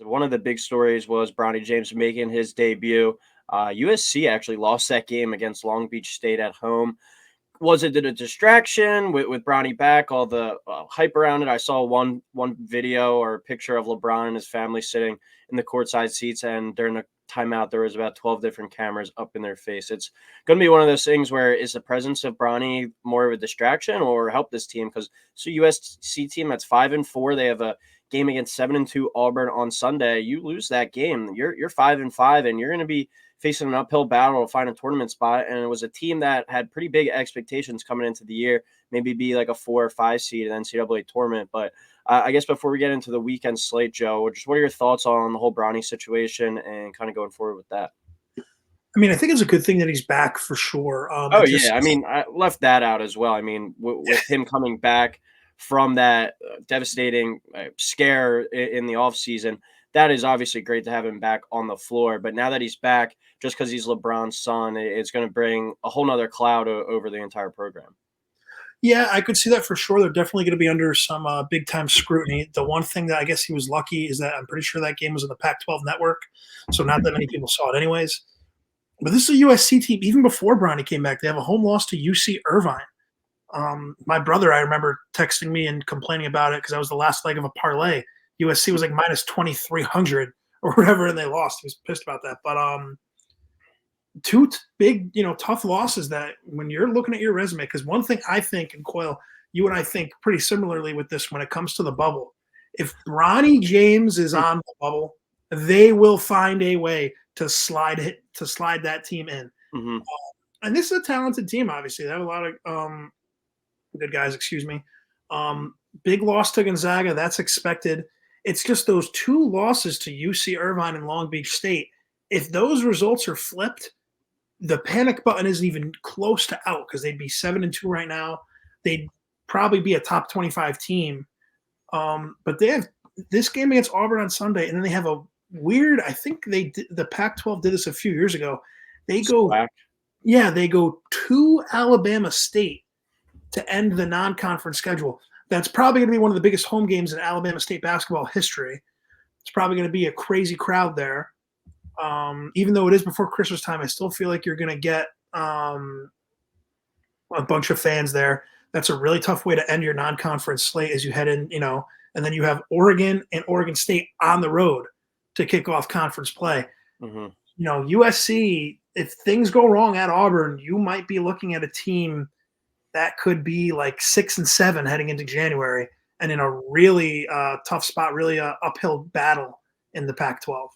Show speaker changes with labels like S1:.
S1: one of the big stories was Bronny James making his debut. USC actually lost that game against Long Beach State at home. Was it a distraction with Bronny back? All the hype around it. I saw one video or picture of LeBron and his family sitting in the courtside seats, and during the timeout, there was about 12 different cameras up in their face. It's going to be one of those things where is the presence of Bronny more of a distraction or help this team? Because it's a USC team that's 5-4. They have a game against 7-2 Auburn on Sunday. You lose that game, you're 5-5, and you're going to be facing an uphill battle to find a tournament spot. And it was a team that had pretty big expectations coming into the year, maybe be like a 4 or 5 seed in the NCAA tournament. But I guess before we get into the weekend slate, Joe, just what are your thoughts on the whole Bronny situation and kind of going forward with that?
S2: I mean, I think it's a good thing that he's back for sure.
S1: I mean, I left that out as well. I mean, with him coming back from that devastating scare in the offseason, that is obviously great to have him back on the floor. But now that he's back, just because he's LeBron's son, it's going to bring a whole nother cloud over the entire program.
S2: Yeah, I could see that for sure. They're definitely going to be under some big time scrutiny. The one thing that I guess he was lucky is that I'm pretty sure that game was on the Pac-12 network, so not that many people saw it anyways. But this is a USC team. Even before Bronny came back, they have a home loss to UC Irvine. My brother, I remember texting me and complaining about it because that was the last leg of a parlay. USC was like minus 2,300 or whatever, and they lost. He was pissed about that. But two big, tough losses that when you're looking at your resume, because one thing I think, and Coyle, you and I think pretty similarly with this when it comes to the bubble. If Bronny James is on the bubble, they will find a way to slide that team in.
S1: Mm-hmm.
S2: And this is a talented team, obviously. They have a lot of good guys, excuse me. Big loss to Gonzaga, that's expected. It's just those 2 losses to UC Irvine and Long Beach State. If those results are flipped, the panic button isn't even close to out because they'd be 7-2 right now. They'd probably be a top 25 team. But they have this game against Auburn on Sunday, and then they have a weird. I think the Pac-12 did this a few years ago. They go to Alabama State to end the non-conference schedule. That's probably going to be one of the biggest home games in Alabama State basketball history. It's probably going to be a crazy crowd there. Even though it is before Christmas time, I still feel like you're going to get a bunch of fans there. That's a really tough way to end your non-conference slate as you head in, and then you have Oregon and Oregon State on the road to kick off conference play.
S1: Mm-hmm.
S2: USC, if things go wrong at Auburn, you might be looking at a team that could be like 6-7 heading into January and in a really tough spot, really uphill battle in the Pac-12.